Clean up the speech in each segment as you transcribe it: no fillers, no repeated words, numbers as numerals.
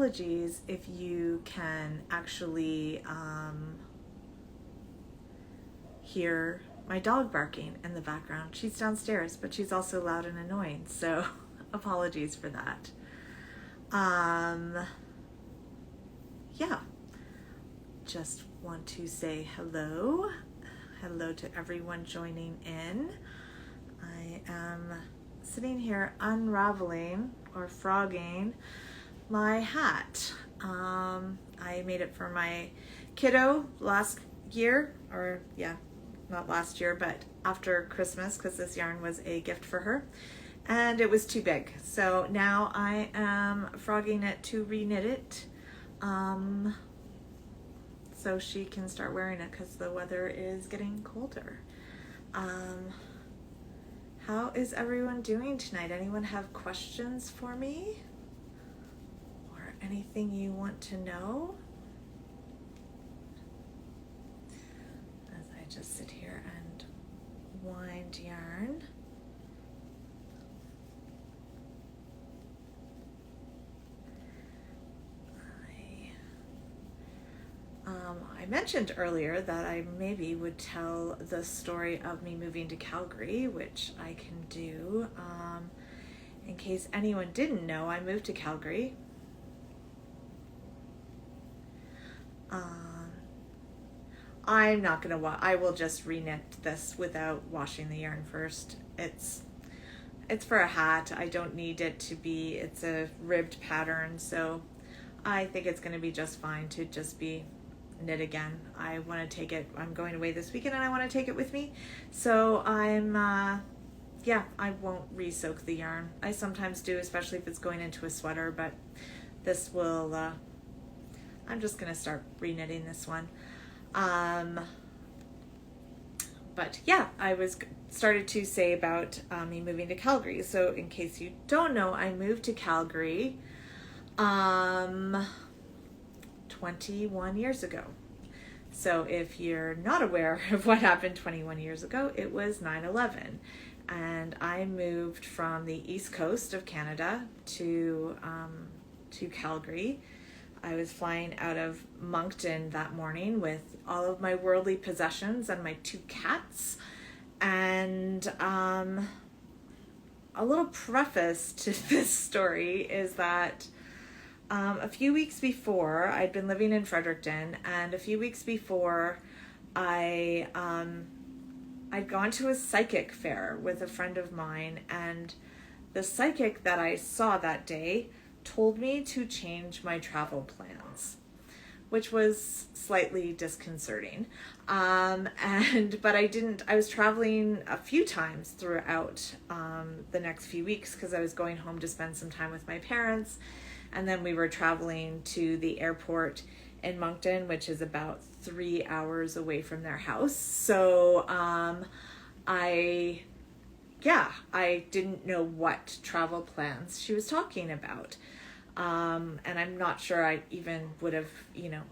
apologies if you can actually hear my dog barking in the background. She's downstairs, but she's also loud and annoying, so apologies for that. Yeah, just want to say hello to everyone joining in. I am sitting here unraveling or frogging my hat. I made it for my kiddo last year, or yeah, not last year, but after Christmas, because this yarn was a gift for her, and it was too big. So now I am frogging it to reknit it, so she can start wearing it because the weather is getting colder. How is everyone doing tonight? Anyone have questions for me? Or anything you want to know? As I just sit here and wind yarn. I mentioned earlier that I maybe would tell the story of me moving to Calgary, which I can do. In case anyone didn't know, I moved to Calgary. I'm not going to I will just reknit this without washing the yarn first. It's for a hat. I don't need it to be, it's a ribbed pattern, so I think it's going to be just fine to just be knit again. I want to take it, I'm going away this weekend and I want to take it with me. So I won't re-soak the yarn. I sometimes do, especially if it's going into a sweater, but this will, I'm just going to start reknitting this one. But yeah, I started to say about me moving to Calgary. So in case you don't know, I moved to Calgary 21 years ago. So if you're not aware of what happened 21 years ago, it was 9/11. And I moved from the east coast of Canada to Calgary. I was flying out of Moncton that morning with all of my worldly possessions and my 2 cats. And a little preface to this story is that a few weeks before, I'd been living in Fredericton, and a few weeks before, I'd gone to a psychic fair with a friend of mine, and the psychic that I saw that day told me to change my travel plans, which was slightly disconcerting. But I was traveling a few times throughout the next few weeks because I was going home to spend some time with my parents. And then we were traveling to the airport in Moncton, which is about 3 hours away from their house. So I didn't know what travel plans she was talking about. And I'm not sure I even would have,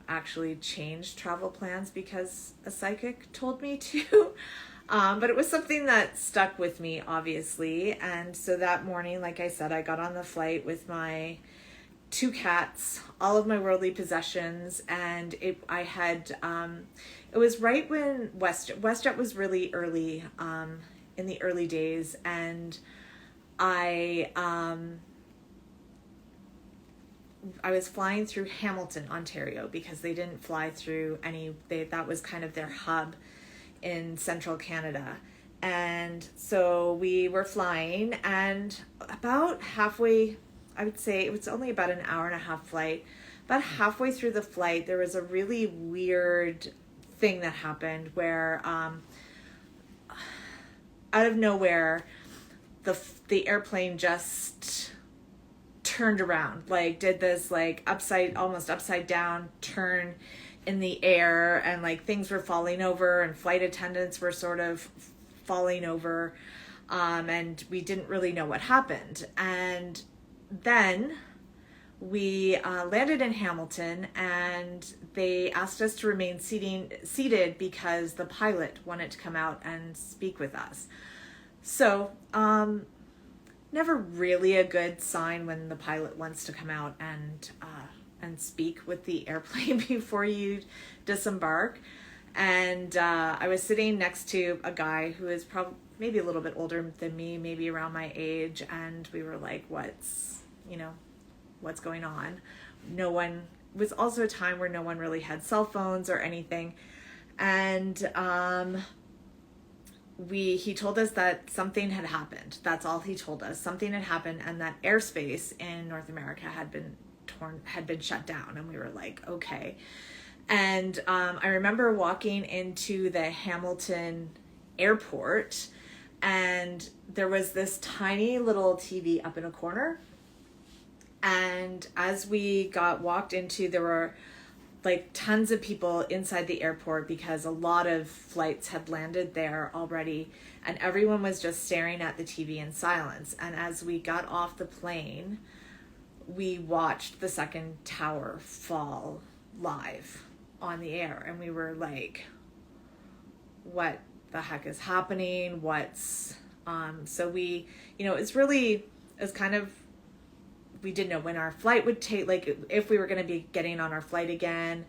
actually changed travel plans because a psychic told me to. But it was something that stuck with me, obviously. And so that morning, like I said, I got on the flight with my 2 cats, all of my worldly possessions, and it was right when WestJet was really early, in the early days, and I was flying through Hamilton, Ontario, because they didn't fly through that was kind of their hub in central Canada. And so we were flying, and about halfway, I would say it was only about an hour and a half flight. About halfway through the flight, there was a really weird thing that happened where, out of nowhere, the airplane just turned around, did this almost upside down turn in the air, and things were falling over, and flight attendants were sort of falling over, and we didn't really know what happened. And then we landed in Hamilton, and they asked us to remain seated because the pilot wanted to come out and speak with us. So never really a good sign when the pilot wants to come out and and speak with the airplane before you disembark. And I was sitting next to a guy who is probably maybe a little bit older than me, maybe around my age. And we were like, what's going on? It was also a time where no one really had cell phones or anything. And he told us that something had happened. That's all he told us. Something had happened, and that airspace in North America had been shut down. And we were like, okay. And I remember walking into the Hamilton airport, and there was this tiny little TV up in a corner. And as we walked into, there were like tons of people inside the airport because a lot of flights had landed there already, and everyone was just staring at the TV in silence. And as we got off the plane, we watched the second tower fall live on the air, and we were like, what the heck is happening? So we, we didn't know when our flight would take, like if we were going to be getting on our flight again.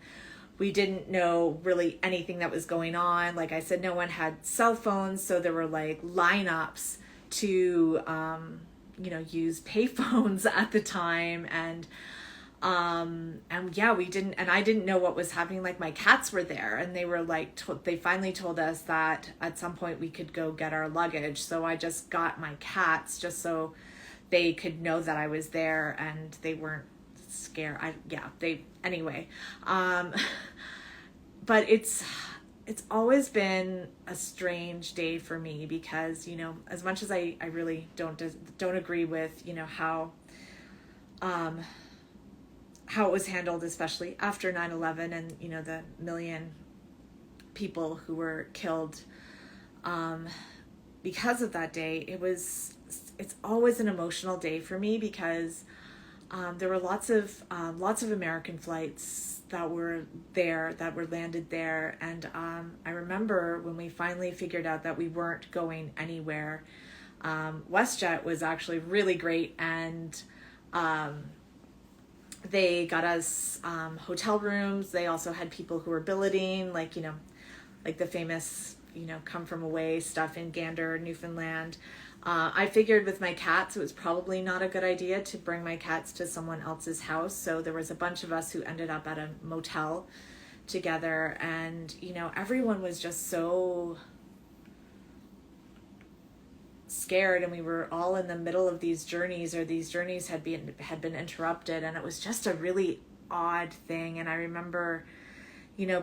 We didn't know really anything that was going on. Like I said, no one had cell phones, so there were like lineups to use payphones at the time. And we didn't, and I didn't know what was happening. Like my cats were there, and they were like, they finally told us that at some point we could go get our luggage. So I just got my cats just so they could know that I was there and they weren't scared. But it's always been a strange day for me because, as much as I really don't agree with, how it was handled, especially after 9/11 and, the million people who were killed because of that day. It's always an emotional day for me because there were lots of American flights that were landed there. And I remember when we finally figured out that we weren't going anywhere, WestJet was actually really great, and they got us hotel rooms. They also had people who were billeting, like the famous, come from away stuff in Gander, Newfoundland. I figured with my cats, it was probably not a good idea to bring my cats to someone else's house. So there was a bunch of us who ended up at a motel together. And, everyone was just so scared. And we were all in the middle of these journeys, or these journeys had been interrupted. And it was just a really odd thing. And I remember,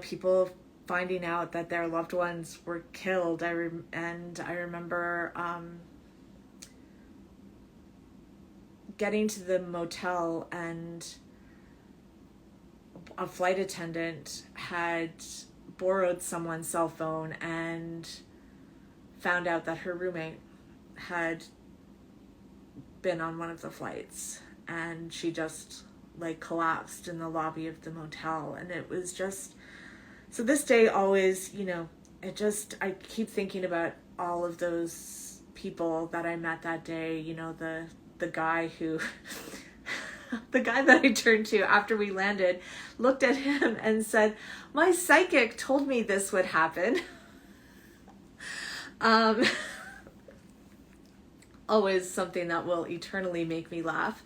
people finding out that their loved ones were killed. I remember getting to the motel, and a flight attendant had borrowed someone's cell phone and found out that her roommate had been on one of the flights, and she just collapsed in the lobby of the motel. And it was just, so this day always, I keep thinking about all of those people that I met that day, the guy that I turned to after we landed, looked at him and said, "My psychic told me this would happen." Always something that will eternally make me laugh.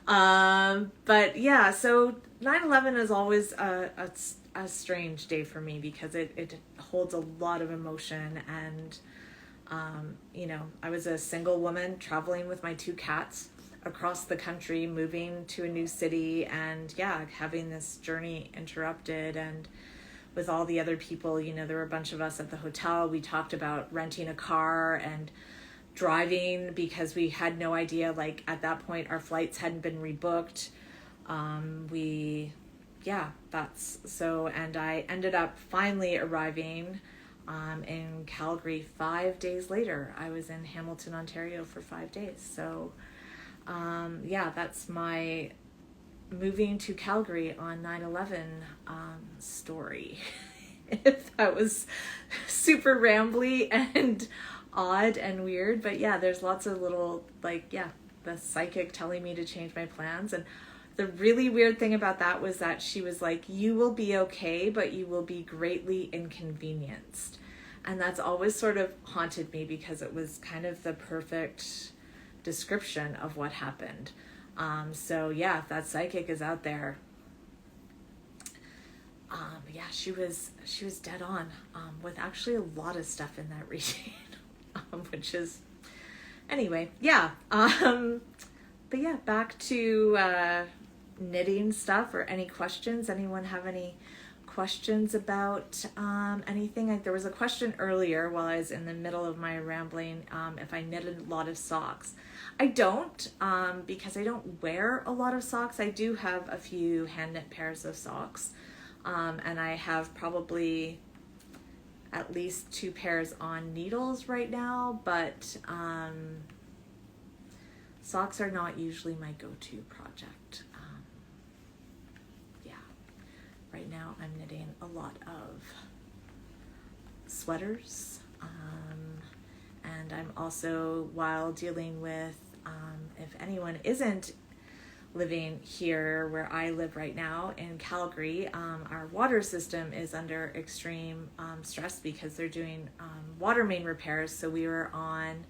But yeah, so 9/11 is always a strange day for me because it holds a lot of emotion. And I was a single woman traveling with my 2 cats across the country, moving to a new city, and having this journey interrupted. And with all the other people, there were a bunch of us at the hotel. We talked about renting a car and driving because we had no idea, at that point our flights hadn't been rebooked. And I ended up finally arriving in Calgary 5 days later. I was in Hamilton, Ontario for 5 days. So that's my moving to Calgary on 9/11 story. If that was super rambly and odd and weird, but there's lots of little, the psychic telling me to change my plans. And The really weird thing about that was that she was like, you will be okay, but you will be greatly inconvenienced. And that's always sort of haunted me because it was kind of the perfect description of what happened. So yeah, if that psychic is out there, yeah, she was dead on, with actually a lot of stuff in that reading, which is, anyway, yeah. But yeah, back to knitting stuff, or any questions. Anyone have any questions about anything? There was a question earlier while I was in the middle of my rambling, if I knitted a lot of socks. I don't, because I don't wear a lot of socks. I do have a few hand knit pairs of socks, and I have probably at least 2 pairs on needles right now, but socks are not usually my go-to project. Yeah, right now I'm knitting a lot of sweaters, and I'm also, while dealing with, if anyone isn't living here where I live right now in Calgary, our water system is under extreme stress because they're doing water main repairs. So we were on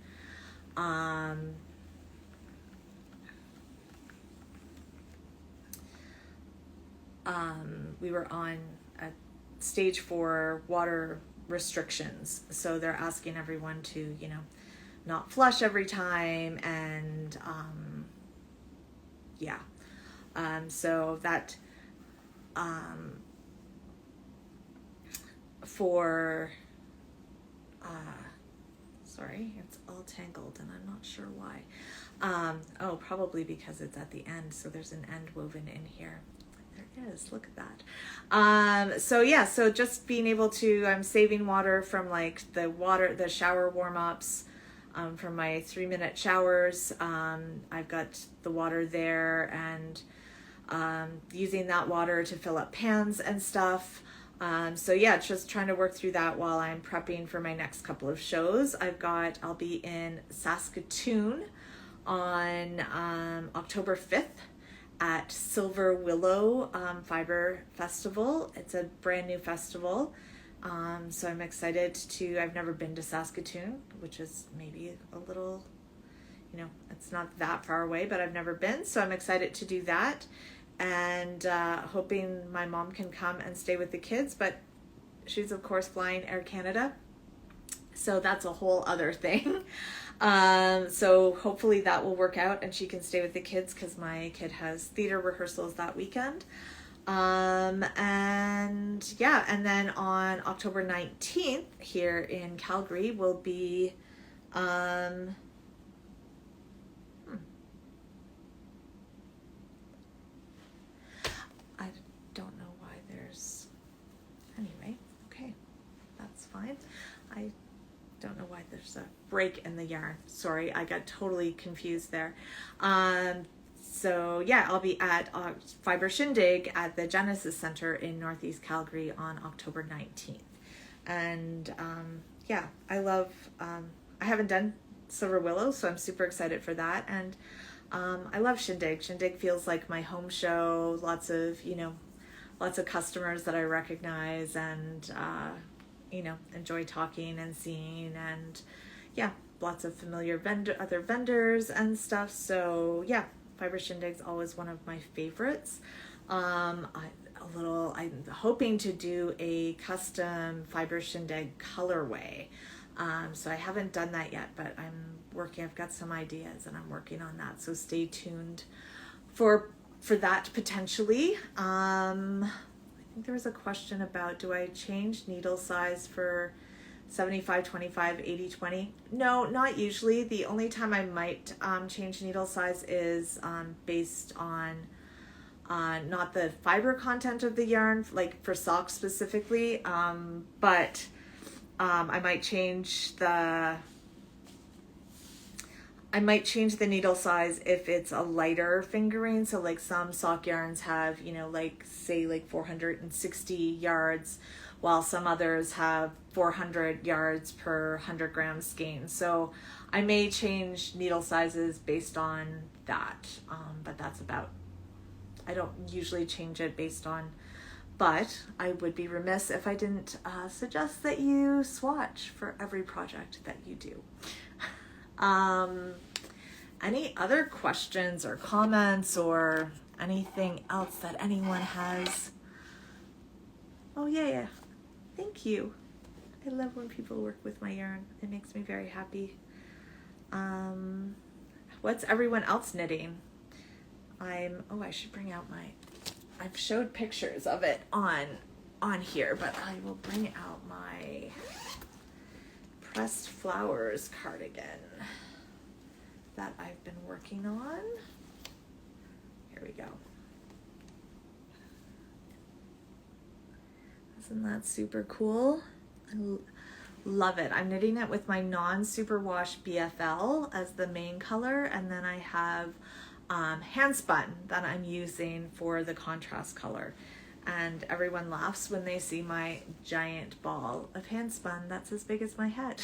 a stage 4 water restrictions. So they're asking everyone to, not flush every time, and yeah. So that, for, sorry, it's all tangled and I'm not sure why. Oh, probably because it's at the end. So there's an end woven in here. There is, look at that. So yeah, so just being able to, I'm saving water from like the shower warm-ups, from my 3-minute showers. I've got the water there, and using that water to fill up pans and stuff. So yeah, just trying to work through that while I'm prepping for my next couple of shows. I'll be in Saskatoon on October 5th at Silver Willow Fiber Festival. It's a brand new festival. So I'm excited I've never been to Saskatoon, which is maybe a little, it's not that far away, but I've never been. So I'm excited to do that, and hoping my mom can come and stay with the kids, but she's of course flying Air Canada. So that's a whole other thing. So hopefully that will work out and she can stay with the kids, because my kid has theater rehearsals that weekend. And yeah, and then on October 19th here in Calgary will be, I don't know why anyway, okay, that's fine. I don't know why there's a break in the yarn. Sorry, I got totally confused there. So yeah, I'll be at Fiber Shindig at the Genesis Center in Northeast Calgary on October 19th. And yeah, I love, I haven't done Silver Willow, so I'm super excited for that. And I love Shindig. Shindig feels like my home show, lots of customers that I recognize and, enjoy talking and seeing, and yeah, lots of familiar other vendors and stuff. So yeah, Fiber Shindig's always one of my favorites. I'm hoping to do a custom Fiber Shindig colorway. So I haven't done that yet, but I've got some ideas and I'm working on that. So stay tuned for that potentially. I think there was a question about, do I change needle size for 75-25, 80-20? No, not usually. The only time I might change needle size is based on not the fiber content of the yarn, like for socks specifically, but I might change the needle size if it's a lighter fingering. So like some sock yarns have, say 460 yards, while some others have 400 yards per 100 gram skein. So I may change needle sizes based on that, but that's about I don't usually change it based on, but I would be remiss if I didn't suggest that you swatch for every project that you do. Any other questions or comments or anything else that anyone has? Oh yeah. Thank you. I love when people work with my yarn. It makes me very happy. What's everyone else knitting? I should bring out I've showed pictures of it on here, but I will bring out my pressed flowers cardigan that I've been working on. Here we go. Isn't that super cool? I love it. I'm knitting it with my non-superwash BFL as the main color, and then I have hand spun that I'm using for the contrast color. And everyone laughs when they see my giant ball of hand spun that's as big as my head.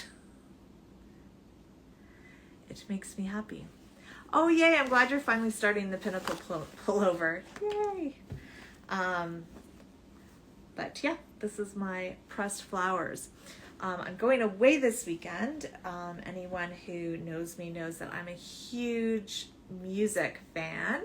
It makes me happy. Oh yay, I'm glad you're finally starting the pinnacle pullover. Yay! But yeah, this is my pressed flowers. I'm going away this weekend. Anyone who knows me knows that I'm a huge music fan.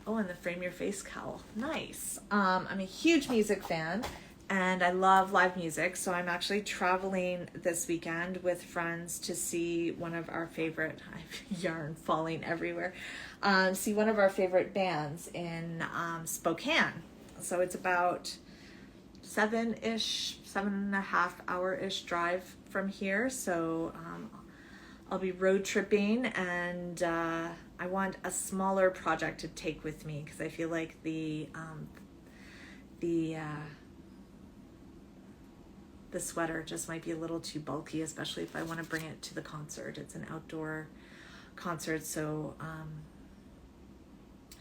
Oh, and the Frame Your Face cowl. Nice. I'm a huge music fan and I love live music. So I'm actually traveling this weekend with friends to see one of our favorite, I have yarn falling everywhere, see one of our favorite bands in Spokane. So it's about 7.5 hour-ish drive from here. So I'll be road tripping, and I want a smaller project to take with me because I feel like the sweater just might be a little too bulky, especially if I want to bring it to the concert. It's an outdoor concert, so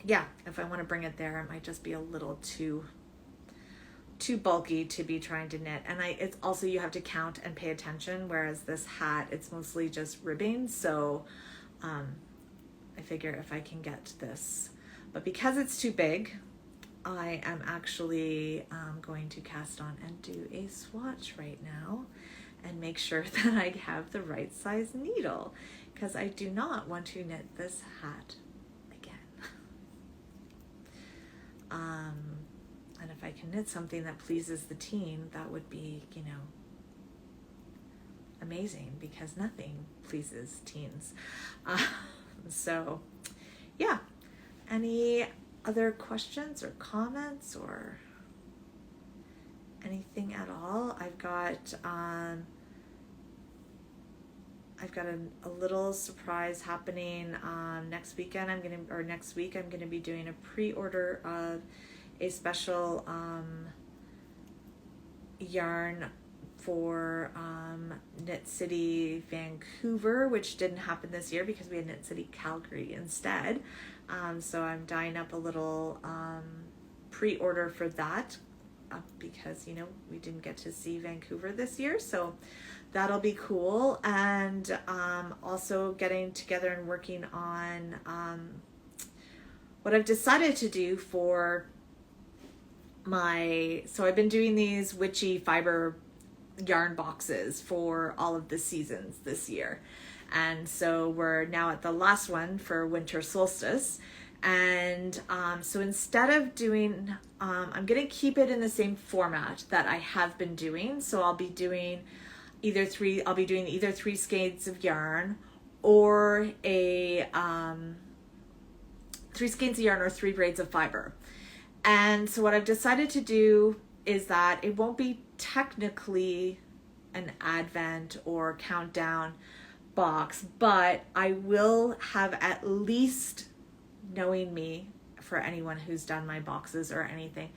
yeah, if I want to bring it there, it might just be a little too bulky to be trying to knit. And it's also, you have to count and pay attention, whereas this hat, it's mostly just ribbing. So I figure if I can get this, but because it's too big, I am actually going to cast on and do a swatch right now and make sure that I have the right size needle, because I do not want to knit this hat again. And if I can knit something that pleases the teen, that would be, amazing, because nothing pleases teens. So yeah, any other questions or comments or anything at all? I've got a little surprise happening next weekend. Next week I'm gonna be doing a pre-order of a special yarn for Knit City Vancouver, which didn't happen this year because we had Knit City Calgary instead. So I'm dyeing up a little pre-order for that because we didn't get to see Vancouver this year, so that'll be cool. And also getting together and working on what I've decided to do for so I've been doing these witchy fiber yarn boxes for all of the seasons this year, and so we're now at the last one for winter solstice. And so instead of doing I'm gonna keep it in the same format that I have been doing. So I'll be doing either three skeins of yarn or three skeins of yarn or 3 braids of fiber. And so what I've decided to do is that it won't be technically an advent or countdown box, but I will have, at least, knowing me, for anyone who's done my boxes or anything,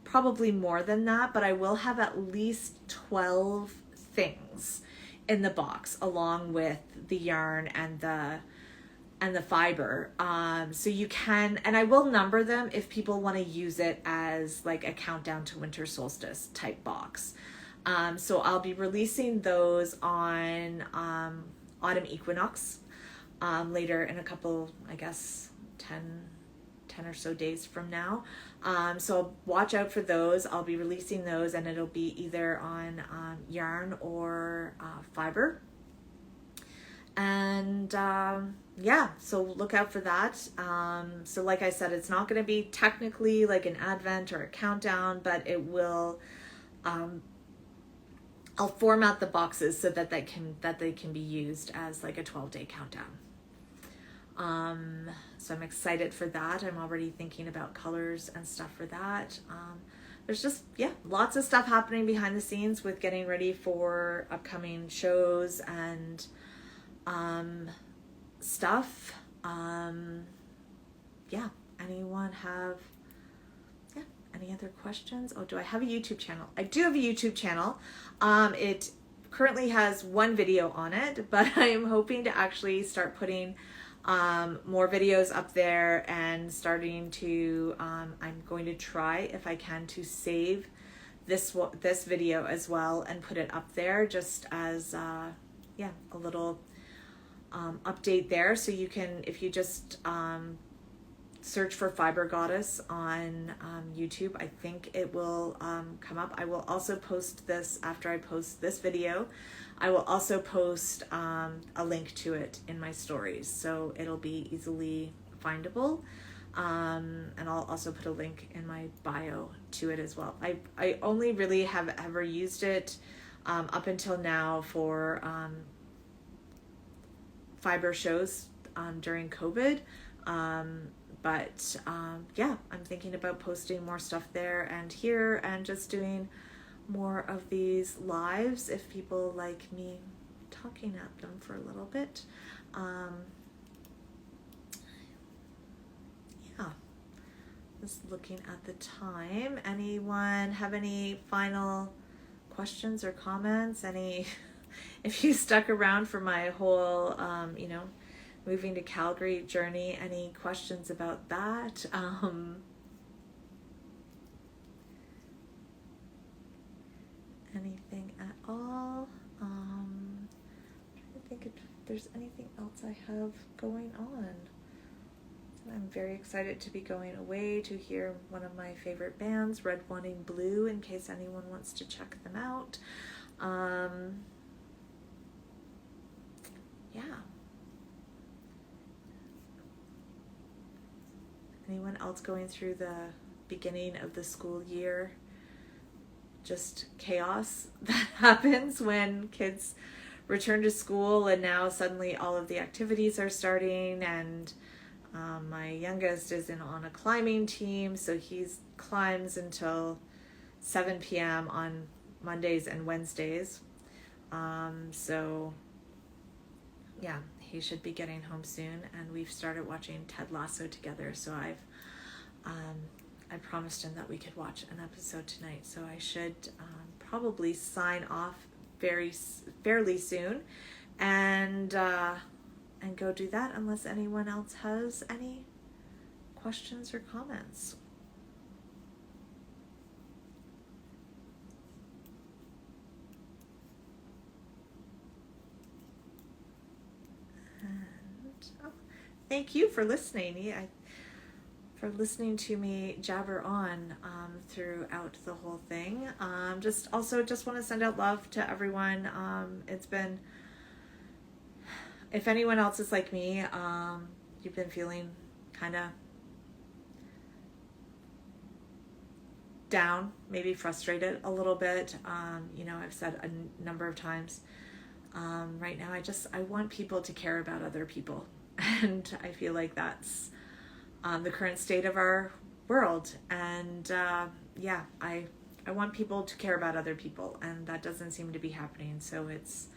probably more than that, but I will have at least 12 things in the box along with the yarn and the fiber. So you can, and I will number them if people want to use it as like a countdown to winter solstice type box. So I'll be releasing those on autumn equinox later in a couple, I guess, 10 or so days from now. So watch out for those. I'll be releasing those, and it'll be either on yarn or fiber. And yeah, so look out for that. So like I said, it's not going to be technically like an advent or a countdown, but it will, I'll format the boxes so that they can be used as like a 12-day countdown. So I'm excited for that. I'm already thinking about colors and stuff for that. There's just, yeah, lots of stuff happening behind the scenes with getting ready for upcoming shows and stuff. Yeah, anyone have any other questions? Oh, do I have a YouTube channel? I do have a YouTube channel. It currently has one video on it, but I'm hoping to actually start putting more videos up there and starting to, I'm going to try, if I can, to save this video as well and put it up there just as, yeah, a little update there. So you can, if you just search for Fiber Goddess on YouTube, I think it will come up. I will also post this after I post this video. I will also post a link to it in my stories, so it'll be easily findable. And I'll also put a link in my bio to it as well. I only really have ever used it up until now for fiber shows during COVID. But yeah, I'm thinking about posting more stuff there and here and just doing more of these lives if people like me talking at them for a little bit. Yeah, just looking at the time. Anyone have any final questions or comments? If you stuck around for my whole, you know, moving to Calgary journey, any questions about that? Anything at all? I'm trying to think if there's anything else I have going on. I'm very excited to be going away to hear one of my favorite bands, Red, White, and Blue, in case anyone wants to check them out. Yeah. Anyone else going through the beginning of the school year? Just chaos that happens when kids return to school, and now suddenly all of the activities are starting, and my youngest is on a climbing team, so he climbs until 7 p.m. on Mondays and Wednesdays. So yeah, he should be getting home soon, and we've started watching Ted Lasso together, so I promised him that we could watch an episode tonight, so I should probably sign off fairly soon and go do that, unless anyone else has any questions or comments. Thank you for listening. For listening to me jabber on throughout the whole thing. Just want to send out love to everyone. It's been, if anyone else is like me, you've been feeling kind of down, maybe frustrated a little bit. You know, I've said a number of times, right now I want people to care about other people. And I feel like that's the current state of our world. And yeah, I want people to care about other people, and that doesn't seem to be happening. So it's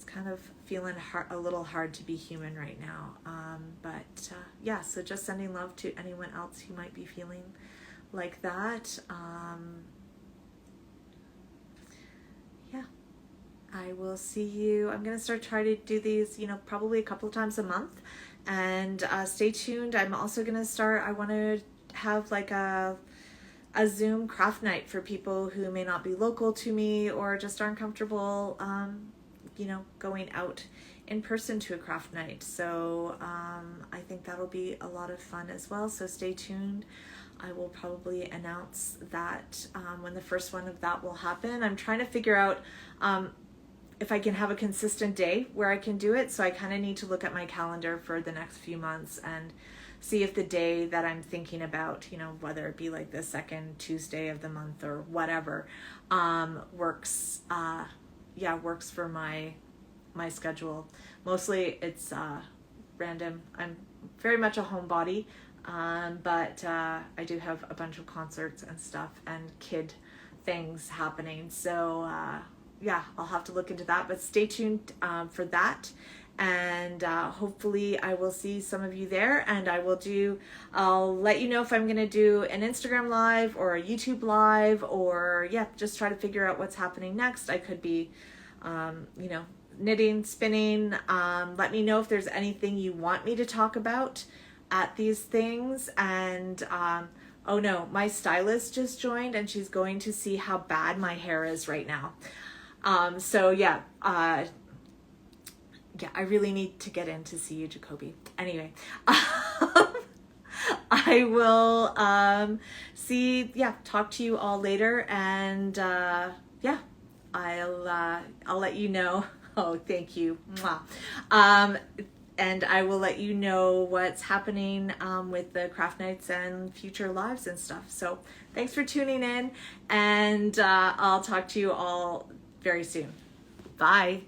kind of feeling a little hard to be human right now. But yeah, so just sending love to anyone else who might be feeling like that. Yeah. I will see you. I'm going to start trying to do these, probably a couple of times a month. And stay tuned. I'm also going to start, I want to have like a Zoom craft night for people who may not be local to me or just aren't comfortable, going out in person to a craft night. So I think that'll be a lot of fun as well. So stay tuned. I will probably announce that when the first one of that will happen. I'm trying to figure out if I can have a consistent day where I can do it. So I kind of need to look at my calendar for the next few months and see if the day that I'm thinking about, you know, whether it be like the second Tuesday of the month or whatever, works. Works for my schedule. Mostly it's random. I'm very much a homebody, but I do have a bunch of concerts and stuff and kid things happening. So I'll have to look into that, but stay tuned for that. And hopefully I will see some of you there, and I'll let you know if I'm going to do an Instagram live or a YouTube live, or just try to figure out what's happening next. I could be, knitting, spinning. Let me know if there's anything you want me to talk about at these things. And oh no, my stylist just joined and she's going to see how bad my hair is right now. I really need to get in to see you, Jacoby. Anyway, I will talk to you all later, and I'll let you know. Oh, thank you. Mwah. And I will let you know what's happening with the craft nights and future lives and stuff. So thanks for tuning in, and I'll talk to you all very soon. Bye.